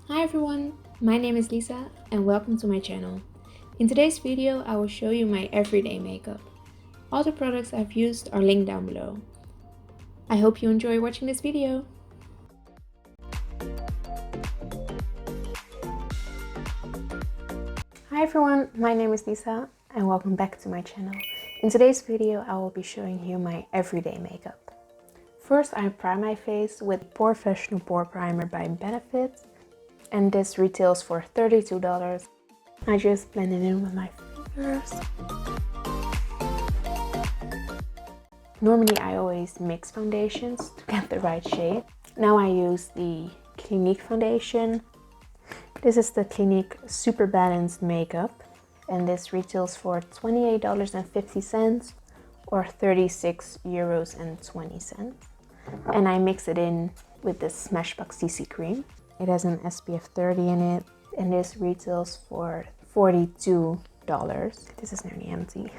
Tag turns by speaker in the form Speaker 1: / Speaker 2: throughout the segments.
Speaker 1: Hi everyone, my name is Lisa and welcome to my channel. In today's video I will show you my everyday makeup. All the products I've used are linked down below. I hope you enjoy watching this video. Hi everyone, my name is Lisa and welcome back to my channel. In today's video I will be showing you my everyday makeup. First I prime my face with Professional Pore Primer by Befenit. And this retails for $32. I just blend it in with my fingers. Normally I always mix foundations to get the right shade. Now I use the Clinique foundation. This is the Clinique Super Balanced Makeup and this retails for $28.50 or €36.20. And I mix it in with the Smashbox CC cream. It has an SPF 30 in it, and this retails for $42. This is nearly empty.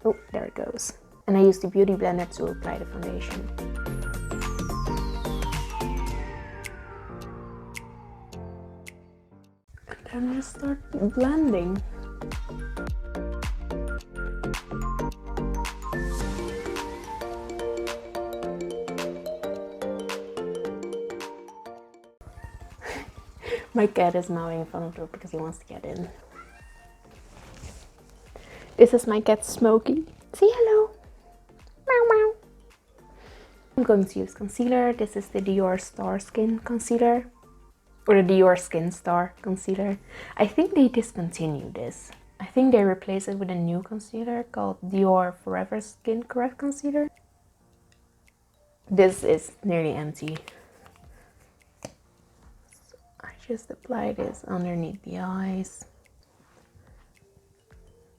Speaker 1: Oh, there it goes. And I use the Beauty Blender to apply the foundation. And then just start blending. My cat is mowing in front of the door because he wants to get in. This is my cat Smokey. Say hello. Meow meow. I'm going to use concealer. This is the Diorskin concealer. Or the Diorskin Star concealer. I think they discontinued this. I think they replaced it with a new concealer called Dior Forever Skin Correct Concealer. This is nearly empty. Just apply this underneath the eyes,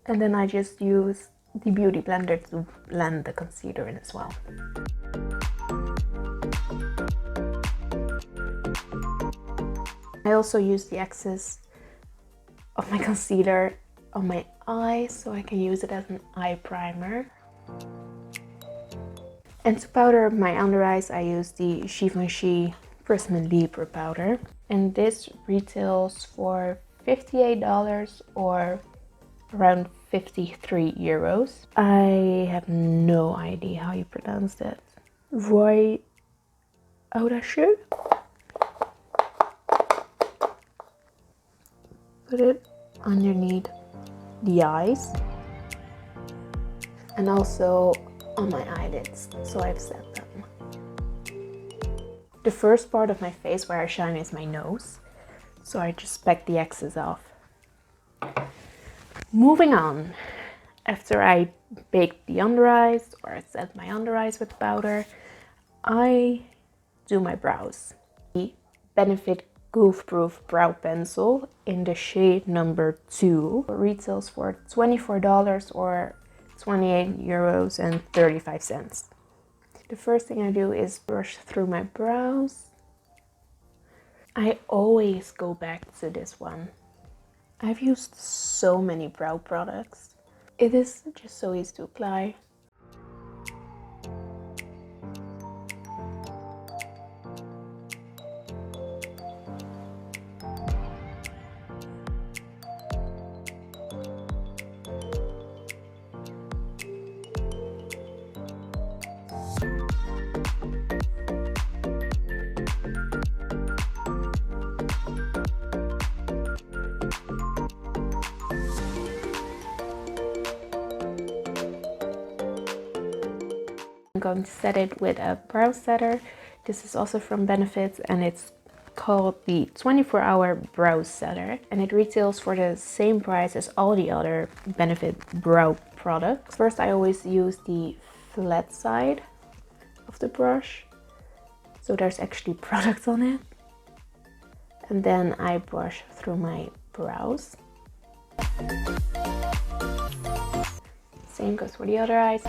Speaker 1: and then I just use the Beauty Blender to blend the concealer in as well. I also use the excess of my concealer on my eyes so I can use it as an eye primer. And to powder my under eyes I use the Givenchy Prisma Libre powder, and this retails for $58 or around €53. I have no idea how you pronounce that. Roy Audacieux. Put it underneath the eyes and also on my eyelids, so I've set them. The first part of my face where I shine is my nose, so I just back the excess off. Moving on, after I baked the under eyes or set my under eyes with powder, I do my brows. The Benefit Goof Proof Brow Pencil in the shade number 2 retails for $24 or €28.35. The first thing I do is brush through my brows. I always go back to this one. I've used so many brow products. It is just so easy to apply. I'm going to set it with a brow setter. This is also from Benefit and it's called the 24-hour brow setter, and it retails for the same price as all the other Benefit brow products. First I always use the flat side of the brush, so there's actually product on it, and then I brush through my brows. Same goes for the other eyes.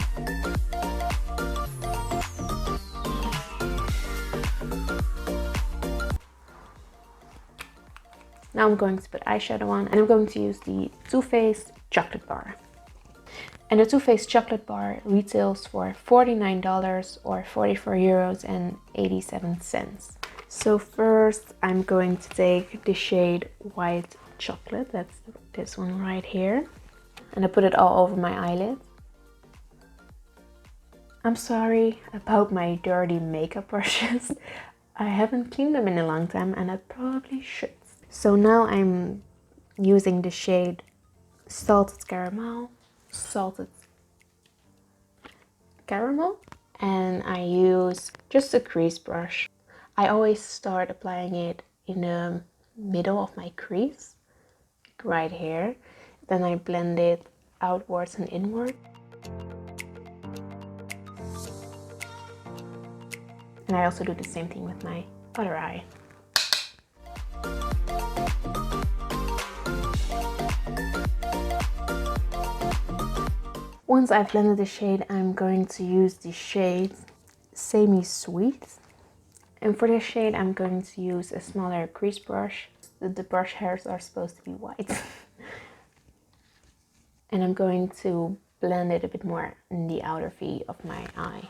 Speaker 1: Now I'm going to put eyeshadow on, and I'm going to use the Too Faced Chocolate Bar. And the Too Faced Chocolate Bar retails for $49 or €44.87. So first I'm going to take the shade White Chocolate, that's this one right here, and I put it all over my eyelid. I'm sorry about my dirty makeup brushes. I haven't cleaned them in a long time and I probably should. So now I'm using the shade Salted Caramel, and I use just a crease brush. I always start applying it in the middle of my crease, like right here. Then I blend it outwards and inward. And I also do the same thing with my other eye. Once I've blended the shade, I'm going to use the shade Semi-Sweet. And for this shade, I'm going to use a smaller crease brush. The brush hairs are supposed to be white. And I'm going to blend it a bit more in the outer V of my eye.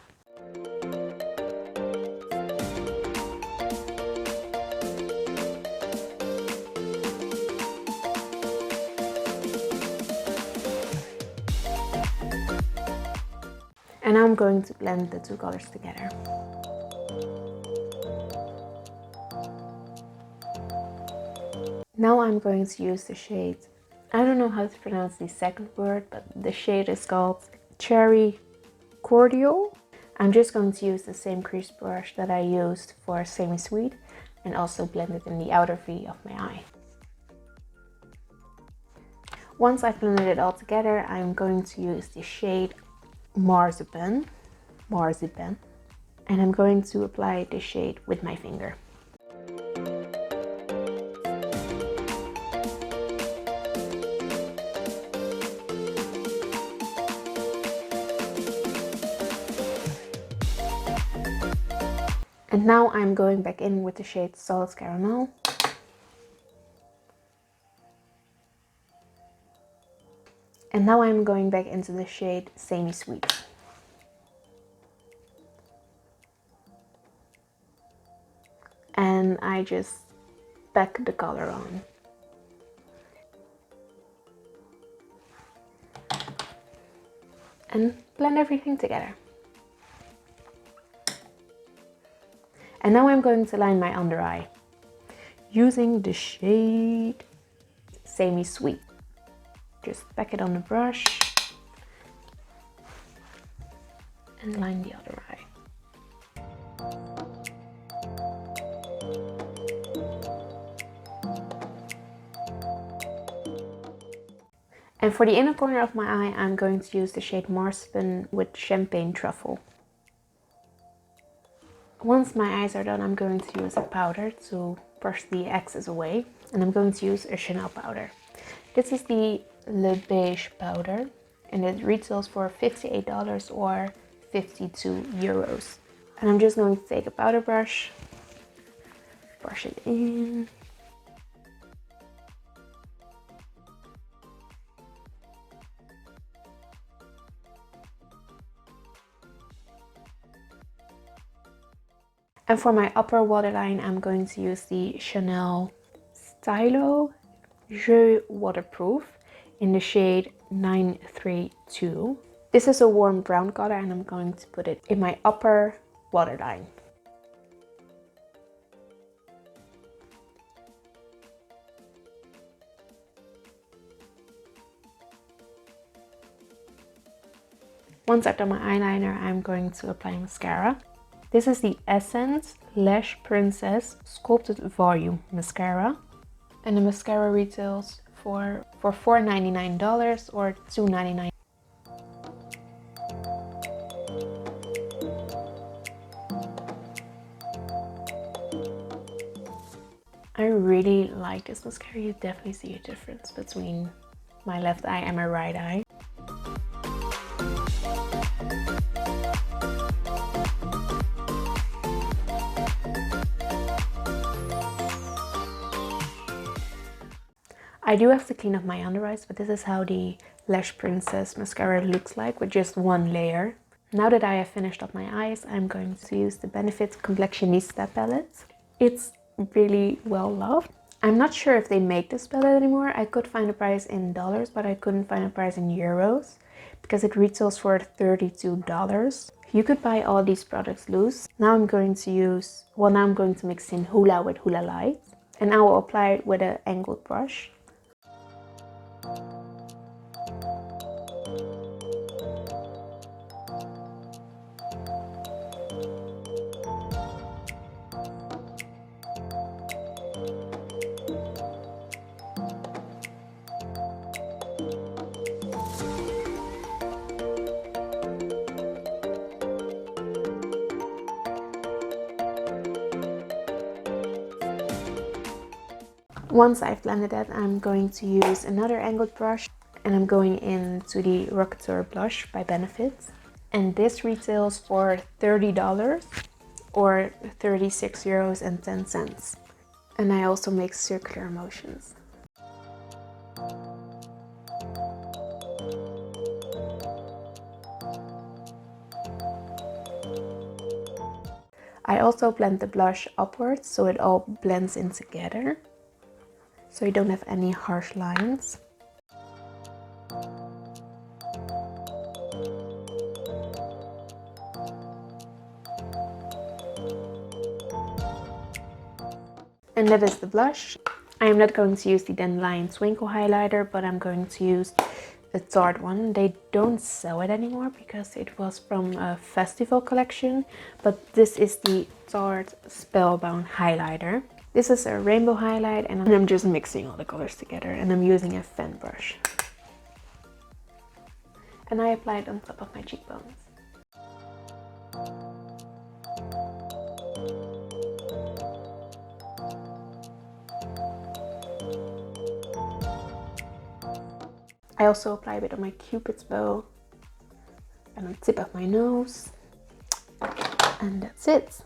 Speaker 1: And now I'm going to blend the two colors together. Now I'm going to use the shade, I don't know how to pronounce the second word, but the shade is called Cherry Cordial. I'm just going to use the same crease brush that I used for Semi-Sweet and also blend it in the outer V of my eye. Once I've blended it all together, I'm going to use the shade Marzipan, and I'm going to apply the shade with my finger. And now I'm going back in with the shade Salted Caramel. And now I'm going back into the shade Semi-Sweet. And I just pack the color on. And blend everything together. And now I'm going to line my under eye using the shade Semi-Sweet. Just pack it on the brush and line the other eye. And for the inner corner of my eye, I'm going to use the shade Marzipan with Champagne Truffle. Once my eyes are done, I'm going to use a powder to brush the excess away. And I'm going to use a Chanel powder. This is the Le Beige powder, and it retails for $58 or 52 euros. And I'm just going to take a powder brush, brush it in. And for my upper waterline, I'm going to use the Chanel Stylo Jeu Waterproof in the shade 932. This is a warm brown color and I'm going to put it in my upper waterline. Once I've done my eyeliner, I'm going to apply mascara. This is the Essence Lash Princess Sculpted Volume Mascara. And the mascara retails for $4.99 or $2.99. I really like this mascara. You definitely see a difference between my left eye and my right eye. I do have to clean up my under eyes, but this is how the Lash Princess mascara looks like with just one layer. Now that I have finished up my eyes, I'm going to use the Befenit Complexionista palette. It's really well loved. I'm not sure if they make this palette anymore. I could find a price in dollars, but I couldn't find a price in euros because it retails for $32. You could buy all these products loose. Now I'm going to mix in Hoola with Hoola Light, and I will apply it with an angled brush. Once I've blended that, I'm going to use another angled brush, and I'm going into the Rocketeur blush by Benefit. And this retails for $30 or 36.10 euros. And I also make circular motions. I also blend the blush upwards so it all blends in together, so you don't have any harsh lines. And that is the blush. I am not going to use the Dandelion Twinkle highlighter, but I'm going to use the Tarte one. They don't sell it anymore because it was from a festival collection, but this is the Tarte Spellbound highlighter. This is a rainbow highlight, and I'm just mixing all the colors together, and I'm using a fan brush. And I apply it on top of my cheekbones. I also apply a bit on my Cupid's bow and the tip of my nose, and that's it.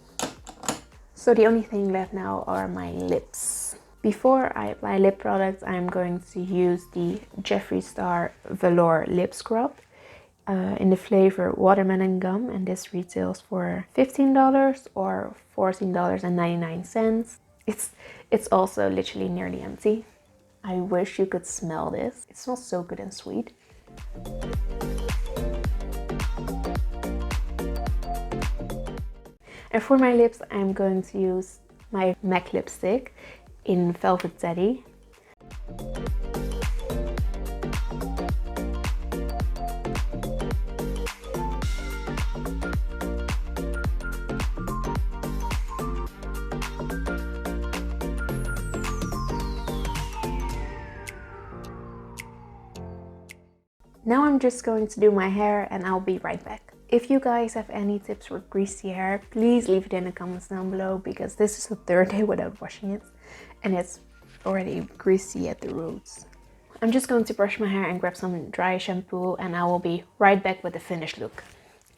Speaker 1: So the only thing left now are my lips. Before I apply lip products, I'm going to use the Jeffree Star Velour Lip Scrub in the flavor Watermelon Gum, and this retails for $15 or $14.99. It's also literally nearly empty. I wish you could smell this. It smells so good and sweet. And for my lips, I'm going to use my MAC lipstick in Velvet Teddy. Now I'm just going to do my hair, and I'll be right back. If you guys have any tips for greasy hair, please leave it in the comments down below, because this is the third day without washing it and it's already greasy at the roots. I'm just going to brush my hair and grab some dry shampoo, and I will be right back with the finished look.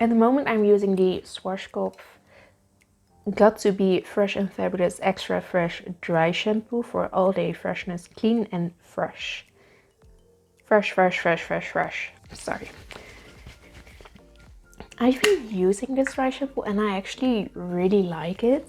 Speaker 1: At the moment I'm using the Schwarzkopf Got to Be Fresh and Fabulous Extra Fresh Dry Shampoo for all day freshness, clean and fresh. Fresh. Sorry. I've been using this dry shampoo and I actually really like it.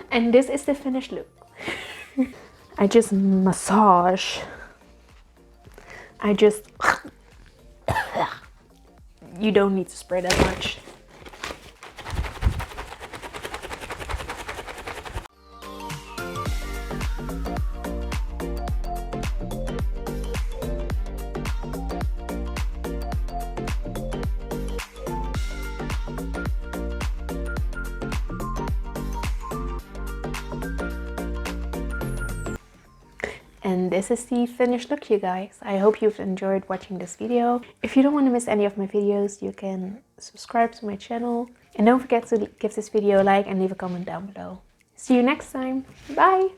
Speaker 1: And this is the finished look. I just massage. You don't need to spray that much. And this is the finished look, you guys. I hope you've enjoyed watching this video. If you don't want to miss any of my videos, you can subscribe to my channel. And don't forget to give this video a like and leave a comment down below. See you next time. Bye!